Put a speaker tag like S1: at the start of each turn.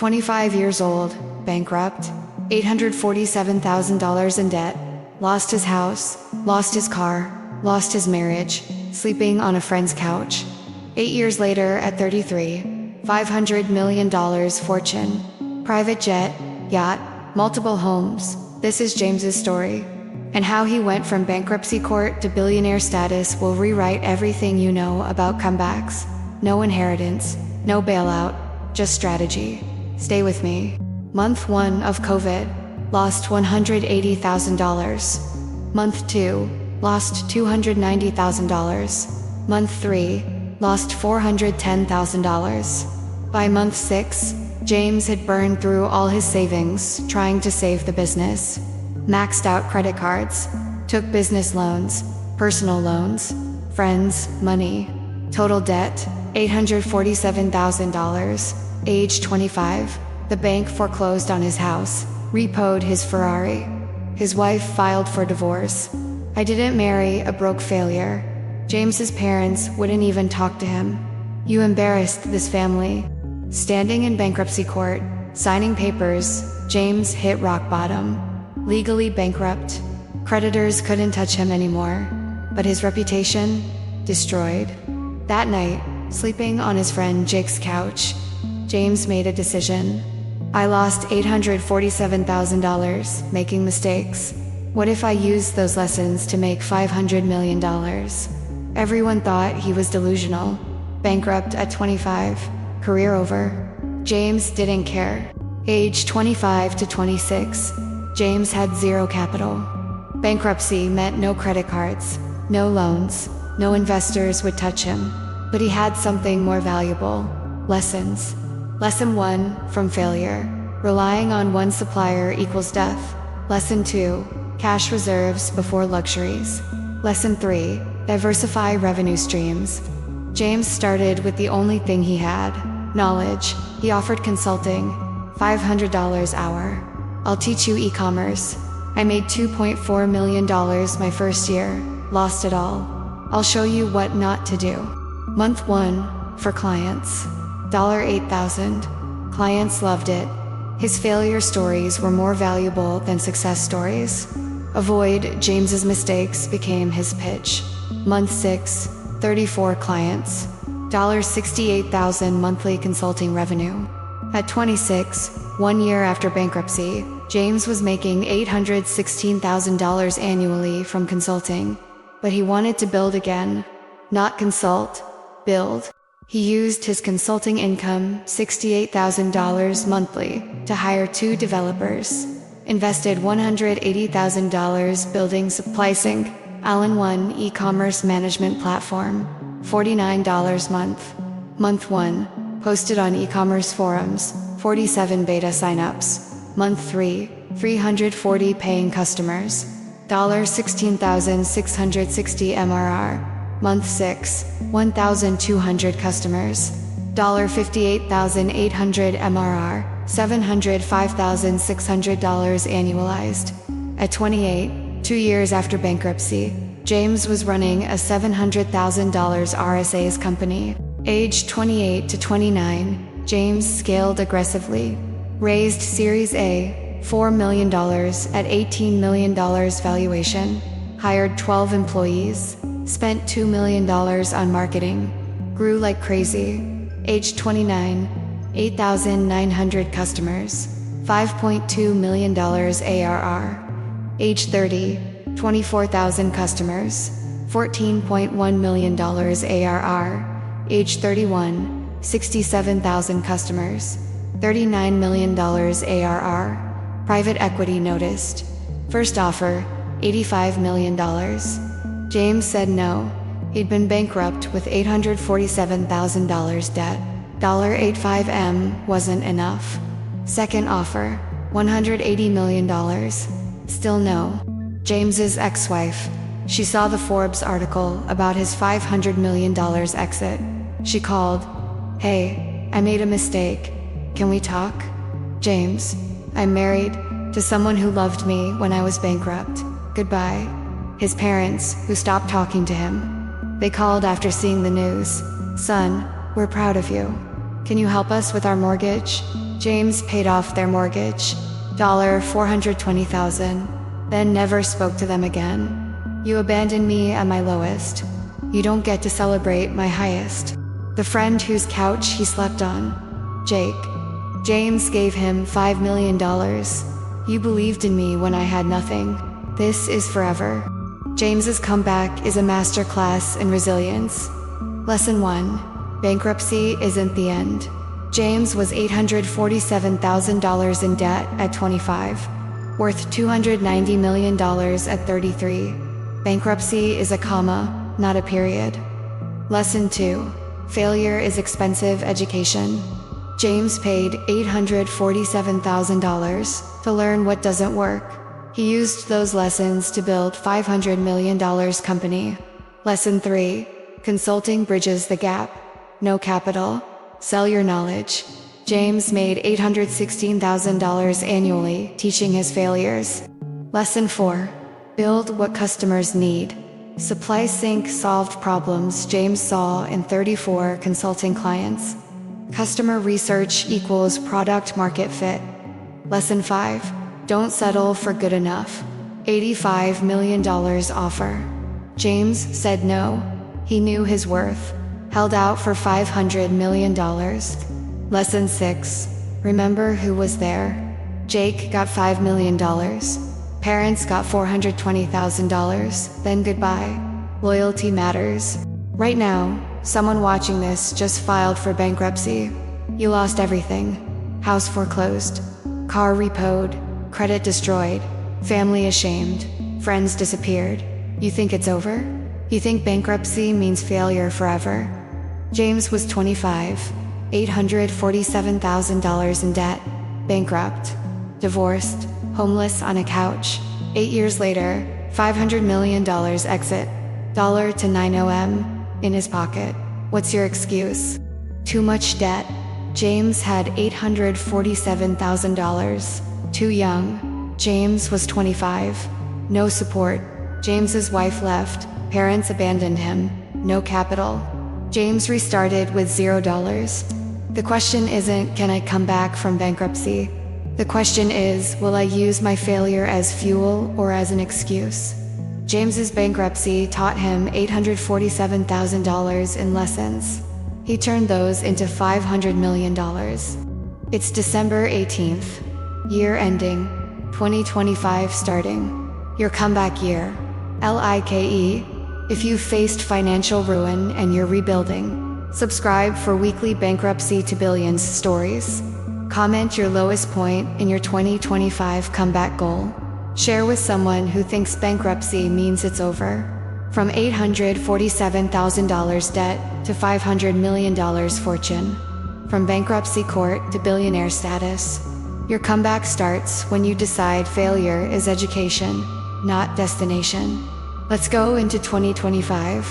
S1: 25 years old, bankrupt, $847,000 in debt, lost his house, lost his car, lost his marriage, sleeping on a friend's couch. 8 years later, at 33, $500 million fortune, private jet, yacht, multiple homes. This is James's story. And how he went from bankruptcy court to billionaire status will rewrite everything you know about comebacks. No inheritance, no bailout, just strategy. Stay with me. Month 1 of COVID, lost $180,000. Month 2, lost $290,000. Month 3, lost $410,000. By month 6, James had burned through all his savings trying to save the business. Maxed out credit cards, took business loans, personal loans, friends' money. Total debt, $847,000. Age 25, the bank foreclosed on his house, repoed his Ferrari. His wife filed for divorce. I didn't marry a broke failure. James's parents wouldn't even talk to him. You embarrassed this family. Standing in bankruptcy court, signing papers, James hit rock bottom. Legally bankrupt. Creditors couldn't touch him anymore. But his reputation? Destroyed. That night, sleeping on his friend Jake's couch, James made a decision. I lost $847,000 making mistakes. What if I used those lessons to make $500 million? Everyone thought he was delusional. Bankrupt at 25. Career over. James didn't care. Age 25 to 26. James had zero capital. Bankruptcy meant no credit cards, no loans, no investors would touch him. But he had something more valuable. Lessons. Lesson 1, from failure. Relying on one supplier equals death. Lesson 2, cash reserves before luxuries. Lesson 3, diversify revenue streams. James started with the only thing he had, knowledge. He offered consulting, $500 hour. I'll teach you e-commerce. I made $2.4 million my first year, lost it all. I'll show you what not to do. Month 1, for clients. $8,000. Clients loved it. His failure stories were more valuable than success stories. Avoid James's mistakes became his pitch. Month 6, 34 clients. $68,000 monthly consulting revenue. At 26, 1 year after bankruptcy, James was making $816,000 annually from consulting. But he wanted to build again. Not consult, build. He used his consulting income, $68,000 monthly, to hire 2 developers. Invested $180,000 building SupplySync, Allen One e-commerce management platform, $49 month. Month 1, posted on e-commerce forums, 47 beta signups. Month 3, 340 paying customers, $16,660 MRR. Month 6, 1,200 customers, $58,800 MRR, $705,600 annualized. At 28, 2 years after bankruptcy, James was running a $700,000 RSA's company. Age 28 to 29, James scaled aggressively. Raised Series A, $4 million at $18 million valuation. Hired 12 employees. Spent $2 million on marketing. Grew like crazy. Age 29, 8,900 customers, $5.2 million ARR. Age 30, 24,000 customers, $14.1 million ARR. Age 31, 67,000 customers, $39 million ARR. Private equity noticed. First offer, $85 million. James said no. He'd been bankrupt with $847,000 debt. $85M wasn't enough. Second offer, $180 million. Still no. James's ex-wife. She saw the Forbes article about his $500 million exit. She called. Hey, I made a mistake. Can we talk? James, I'm married to someone who loved me when I was bankrupt. Goodbye. His parents, who stopped talking to him. They called after seeing the news. Son, we're proud of you. Can Can you help us with our mortgage? James paid off their mortgage, $420,000, then never spoke to them again. You abandoned me at my lowest. You don't get to celebrate my highest. The friend whose couch he slept on. Jake. James gave him $5 million. You believed in me when I had nothing. This is forever. James's comeback is a masterclass in resilience. Lesson 1. Bankruptcy isn't the end. James was $847,000 in debt at 25, worth $290 million at 33. Bankruptcy is a comma, not a period. Lesson 2. Failure is expensive education. James paid $847,000 to learn what doesn't work. He used those lessons to build $500 million company. Lesson 3. Consulting bridges the gap. No capital. Sell your knowledge. James made $816,000 annually teaching his failures. Lesson 4. Build what customers need. Supply Sync solved problems James saw in 34 consulting clients. Customer research equals product market fit. Lesson 5. Don't settle for good enough. $85 million offer. James said no. He knew his worth. Held out for $500 million. Lesson 6. Remember who was there. Jake got $5 million. Parents got $420,000. Then goodbye. Loyalty matters. Right now, someone watching this just filed for bankruptcy. You lost everything. House foreclosed. Car repoed. Credit destroyed. Family ashamed. Friends disappeared. You think it's over? You think bankruptcy means failure forever? James was 25, $847,000 in debt, bankrupt, divorced, homeless on a couch. 8 years later, $500 million exit, dollar to 9 in his pocket. What's your excuse? Too much debt. James had $847,000. Too young. James was 25. No support. James's wife left. Parents abandoned him. No capital. James restarted with $0. The question isn't, can I come back from bankruptcy? The question is, will I use my failure as fuel or as an excuse? James's bankruptcy taught him $847,000 in lessons. He turned those into $500 million. It's December 18th. Year ending. 2025 starting. Your comeback year. LIKE. If you faced financial ruin and you're rebuilding, subscribe for weekly Bankruptcy to Billions stories. Comment your lowest point in your 2025 comeback goal. Share with someone who thinks bankruptcy means it's over. From $847,000 debt to $500 million fortune. From bankruptcy court to billionaire status. Your comeback starts when you decide failure is education, not destination. Let's go into 2025.